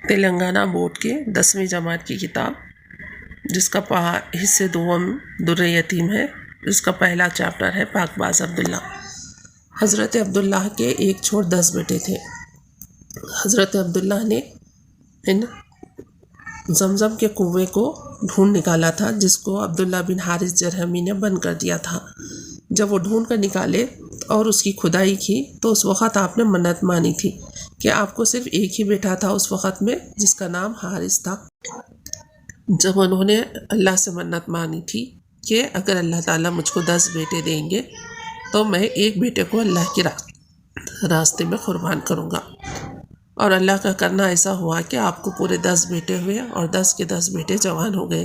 Telangana board کے 10ویں جماعت کی کتاب جس کا حصے دوم در یتیم ہے، اس کا پہلا چیپٹر ہے پاک باز عبداللہ۔ حضرت عبداللہ کے ایک چھوڑ 10 بیٹے تھے۔ حضرت عبداللہ نے ان زمزم کے کنویں کو ڈھونڈ نکالا تھا جس کو عبداللہ بن حارث جرہمی نے بند کر دیا تھا۔ جب وہ ڈھونڈ کر نکالے اور اس کی کھدائی کی تو اس وقت آپ نے منت مانی تھی کہ آپ کو صرف ایک ہی بیٹا تھا اس وقت میں جس کا نام حارث تھا۔ جب انہوں نے اللہ سے منت مانی تھی کہ اگر اللہ تعالیٰ مجھ کو 10 بیٹے دیں گے تو میں ایک بیٹے کو اللہ کے راستے میں قربان کروں گا، اور اللہ کا کرنا ایسا ہوا کہ آپ کو پورے 10 بیٹے ہوئے اور 10 کے 10 بیٹے جوان ہو گئے۔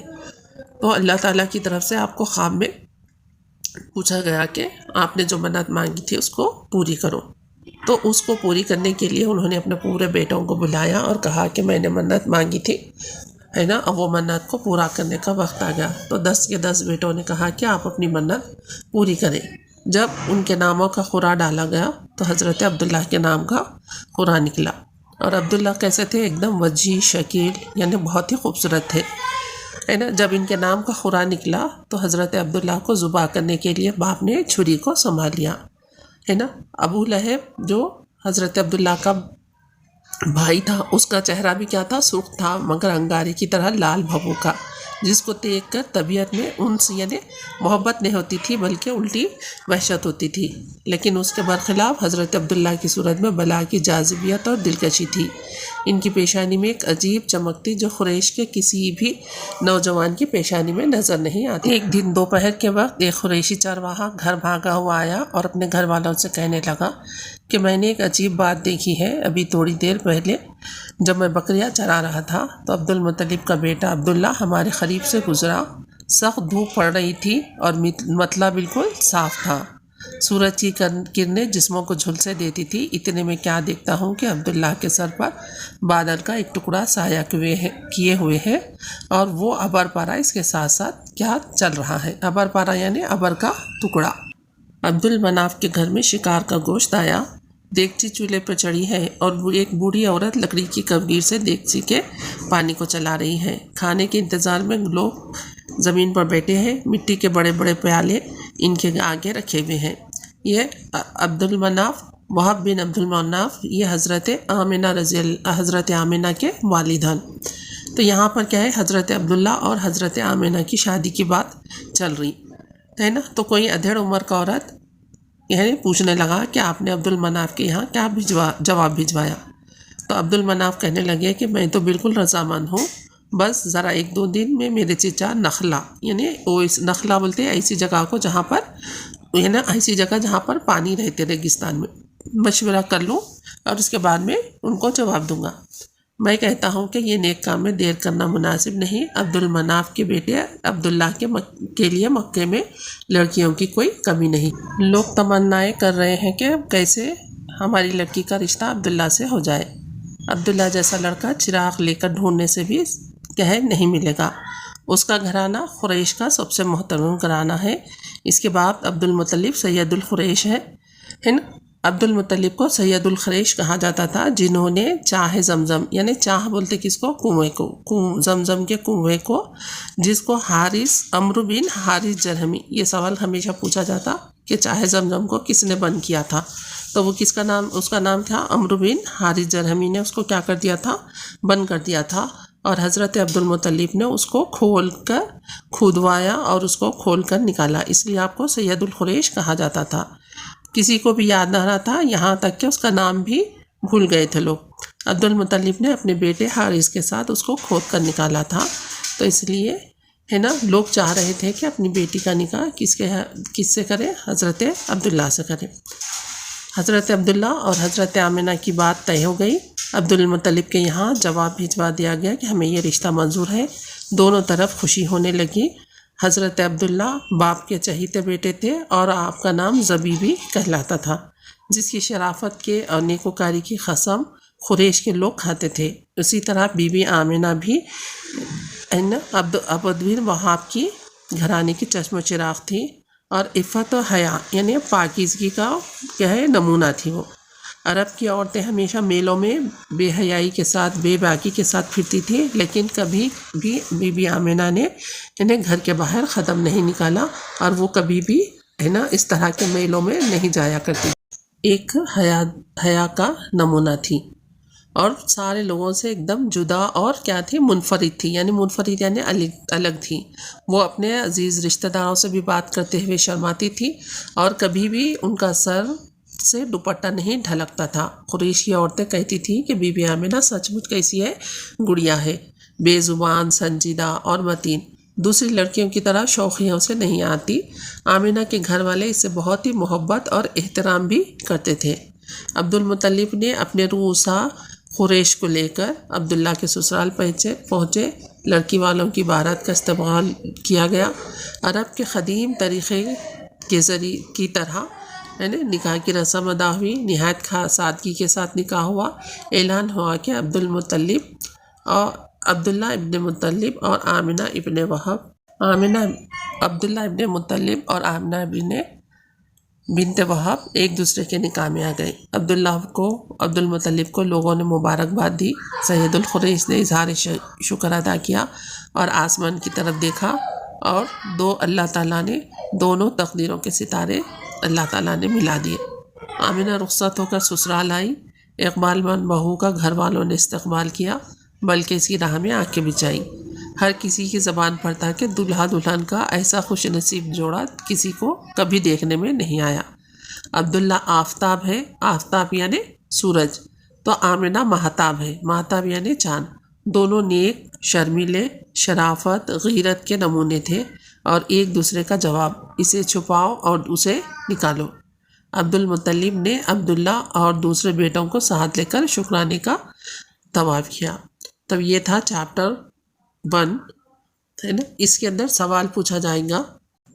تو اللہ تعالیٰ کی طرف سے آپ کو خواب میں پوچھا گیا کہ آپ نے جو منت مانگی تھی اس کو پوری کرو۔ تو اس کو پوری کرنے کے لیے انہوں نے اپنے پورے بیٹوں کو بلایا اور کہا کہ میں نے منت مانگی تھی ہے نا، اب وہ منت کو پورا کرنے کا وقت آ گیا۔ تو 10 کے 10 بیٹوں نے کہا کہ آپ اپنی منت پوری کریں۔ جب ان کے ناموں کا قرعہ ڈالا گیا تو حضرت عبداللہ کے نام کا قرعہ نکلا، اور عبداللہ کیسے تھے؟ ایک دم وجیح شکیل، یعنی بہت ہی خوبصورت تھے ہے نا۔ جب ان کے نام کا قرعہ نکلا تو حضرت عبداللہ کو ذبح کرنے کے لیے باپ نے چھری کو سنبھال لیا ہے نا۔ ابو لہب جو حضرت عبداللہ کا بھائی تھا، اس کا چہرہ بھی کیا تھا؟ سرخ تھا، مگر انگارے کی طرح لال بھبو کا، جس کو دیکھ کر طبیعت میں انس یعنی محبت نہیں ہوتی تھی بلکہ الٹی وحشت ہوتی تھی۔ لیکن اس کے برخلاف حضرت عبداللہ کی صورت میں بلا کی جاذبیت اور دلکشی تھی۔ ان کی پیشانی میں ایک عجیب چمک تھی جو قریش کے کسی بھی نوجوان کی پیشانی میں نظر نہیں آتی۔ ایک دن دوپہر کے وقت ایک قریشی چرواہا گھر بھاگا ہوا آیا اور اپنے گھر والوں سے کہنے لگا کہ میں نے ایک عجیب بات دیکھی ہے۔ ابھی تھوڑی دیر پہلے جب میں بکریاں چرا رہا تھا تو عبد المطلب کا بیٹا عبداللہ ہمارے قریب سے گزرا۔ سخت دھوپ پڑ رہی تھی اور مطلع بالکل صاف تھا۔ سورج کی کرنیں جسموں کو جھلسے دیتی تھی۔ اتنے میں کیا دیکھتا ہوں کہ عبداللہ کے سر پر بادل کا ایک ٹکڑا سایہ کیے ہوئے ہے، اور وہ ابر پارا اس کے ساتھ ساتھ کیا چل رہا ہے۔ ابر پارا یعنی ابر کا ٹکڑا۔ عبد المناف کے گھر میں شکار کا گوشت آیا۔ دیگچی چولہے پر چڑھی ہے اور ایک بوڑھی عورت لکڑی کی کفگیر سے دیگچی کے پانی کو چلا رہی ہے۔ کھانے کے انتظار میں لوگ زمین پر بیٹھے ہیں۔ مٹی کے بڑے بڑے پیالے ان کے آگے رکھے ہوئے ہیں۔ یہ عبد المناف، وہب بن عبد المناف، یہ حضرت آمنہ کے والد ہیں۔ تو یہاں پر کیا ہے؟ حضرت عبداللہ اور حضرت آمنہ کی شادی کی بات چل رہی ہے نا۔ تو کوئی ادھیڑ عمر کا عورت یعنی پوچھنے لگا کہ آپ نے عبد المناف کے یہاں کیا جواب بھجوایا؟ تو عبد المناف کہنے لگے کہ میں تو بالکل رضامند ہوں، بس ذرا 1-2 دن میں میرے چچا نخلا یعنی وہ نخلا بولتے ہیں ایسی جگہ کو جہاں پر ایسی جگہ جہاں پر پانی رہتے ریگستان میں، مشورہ کر لوں اور اس کے بعد میں ان کو جواب دوں گا۔ میں کہتا ہوں کہ یہ نیک کام میں دیر کرنا مناسب نہیں۔ عبد المناف کے بیٹے عبداللہ کے لیے مکے میں لڑکیوں کی کوئی کمی نہیں۔ لوگ تمنائیں کر رہے ہیں کہ کیسے ہماری لڑکی کا رشتہ عبداللہ سے ہو جائے۔ عبداللہ جیسا لڑکا چراغ لے کر ڈھونڈنے سے بھی نہیں ملے گا۔ اس کا گھرانہ قریش کا سب سے محترم گھرانہ ہے۔ اس کے باپ عبد المطلب سید القریش ہے نا۔ عبد المطلب کو سید القریش کہا جاتا تھا، جنہوں نے چاہ زمزم یعنی چاہ بولتے کس کو؟ کنویں کو، زمزم کے کنویں کو، جس کو عمرو بن حارث جرہمی، یہ سوال ہمیشہ پوچھا جاتا کہ چاہ زمزم کو کس نے بند کیا تھا؟ تو وہ کس کا نام؟ اس کا نام تھا عمرو بن حارث جرہمی نے اس کو کیا کر دیا تھا؟ بند کر دیا تھا، اور حضرت عبد المطلب نے اس کو کھول کر کھودوایا اور اس کو کھول کر نکالا، اس لیے آپ کو سید القریش کہا جاتا تھا۔ کسی کو بھی یاد نہ رہا تھا، یہاں تک کہ اس کا نام بھی بھول گئے تھے لوگ۔ عبد المطلب نے اپنے بیٹے حارث کے ساتھ اس کو کھود کر نکالا تھا، تو اس لیے ہے نا لوگ چاہ رہے تھے کہ اپنی بیٹی کا نکاح کس سے کرے؟ حضرت عبداللہ سے کرے۔ حضرت عبداللہ اور حضرت آمنہ کی بات طے ہو گئی۔ عبد المطلب کے یہاں جواب بھجوا دیا گیا کہ ہمیں یہ رشتہ منظور ہے۔ دونوں طرف خوشی ہونے لگی۔ حضرت عبداللہ باپ کے چہیتے بیٹے تھے اور آپ کا نام زبیبی کہلاتا تھا، جس کی شرافت کے اور نیکوکاری کی قسم قریش کے لوگ کھاتے تھے۔ اسی طرح بی بی آمنہ بھی عبد بن وہاب کی گھرانے کی چشم و چراغ تھی، اور عفت و حیا یعنی پاکیزگی کا کیا ہے نمونہ تھی وہ۔ عرب کی عورتیں ہمیشہ میلوں میں بے حیائی کے ساتھ بے باکی کے ساتھ پھرتی تھیں، لیکن کبھی بھی بی بی آمنہ نے انہیں گھر کے باہر قدم نہیں نکالا اور وہ کبھی بھی اس طرح کے میلوں میں نہیں جایا کرتی، ایک حیا کا نمونہ تھی اور سارے لوگوں سے ایک دم جدا اور کیا تھی، منفرد تھی، منفرد یعنی الگ تھی۔ وہ اپنے عزیز رشتہ داروں سے بھی بات کرتے ہوئے شرماتی تھی اور کبھی بھی ان کا سر سے دوپٹہ نہیں ڈھلکتا تھا۔ قریش کی عورتیں کہتی تھیں کہ بی بی آمنہ سچ مچ کیسی ہے، گڑیا ہے، بے زبان، سنجیدہ اور متین، دوسری لڑکیوں کی طرح شوخیوں سے نہیں آتی۔ آمنہ کے گھر والے اس سے بہت ہی محبت اور احترام بھی کرتے تھے۔ عبد المطلب نے اپنے رؤسا قریش کو لے کر عبداللہ کے سسرال پہنچے۔ لڑکی والوں کی بارات کا استقبال کیا گیا۔ عرب کے قدیم طریقے کے ذریعے کی طرح نکاح کی رسم ادا ہوئی، نہایت سادگی کے ساتھ نکاح ہوا۔ اعلان ہوا کہ عبداللہ ابن مطلب اور عبداللہ ابن مطلب اور آمنہ بنت وہب ایک دوسرے کے نکاح میں آ گئے۔ عبد المطلب کو لوگوں نے مبارکباد دی۔ سید القریش نے اظہار شکر ادا کیا اور آسمان کی طرف دیکھا اور اللہ تعالیٰ نے دونوں تقدیروں کے ستارے اللہ تعالیٰ نے ملا دیے۔ آمنہ رخصت ہو کر سسرال آئی۔ اقبال مند بہو کا گھر والوں نے استقبال کیا، بلکہ اس کی راہ میں آنکھیں بچھائیں۔ ہر کسی کی زبان پر تھا کہ دلہا دلہن کا ایسا خوش نصیب جوڑا کسی کو کبھی دیکھنے میں نہیں آیا۔ عبداللہ آفتاب ہے، آفتاب یعنی سورج، تو آمنہ مہتاب ہے، مہتاب یعنی چاند۔ دونوں نیک، شرمیلے، شرافت، غیرت کے نمونے تھے اور ایک دوسرے کا جواب، اسے چھپاؤ اور اسے نکالو۔ عبد المطلب نے عبداللہ اور دوسرے بیٹوں کو ساتھ لے کر شکرانے کا طواف کیا۔ تب یہ تھا چیپٹر 1 اس کے اندر سوال پوچھا جائے گا۔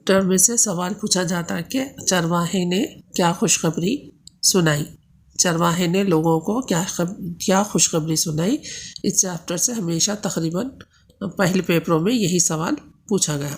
ٹرم میں سے سوال پوچھا جاتا ہے کہ چرواہے نے کیا خوشخبری سنائی، چرواہے نے لوگوں کو کیا خوشخبری سنائی۔ اس چیپٹر سے ہمیشہ تقریباً پہلے پیپروں میں یہی سوال پوچھا گیا۔